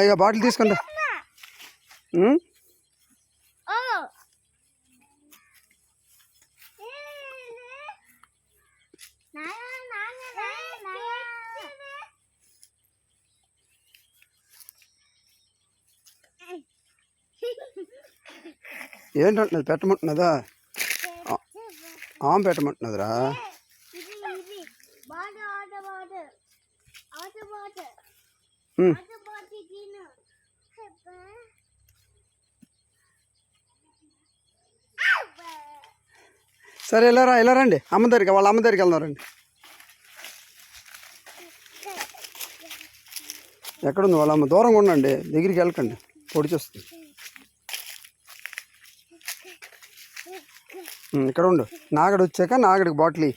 ఇక బాటిల్ తీసుకుంటా. ఏంటంటున్నది? పెట్టమంటున్నదా? ఆమె పెట్టమంటున్నదిరా. సరే ఇలా రండి, అమ్మ దగ్గరికి. వాళ్ళ అమ్మ దగ్గరికి వెళ్దాం రండి. ఎక్కడుంది వాళ్ళ అమ్మ? దూరంగా ఉండండి, దగ్గరికి వెళ్ళకండి, పొడి చేస్తుంది. ఇక్కడ ఉండు, నాగడి వచ్చాక నాగడికి బాటిల్.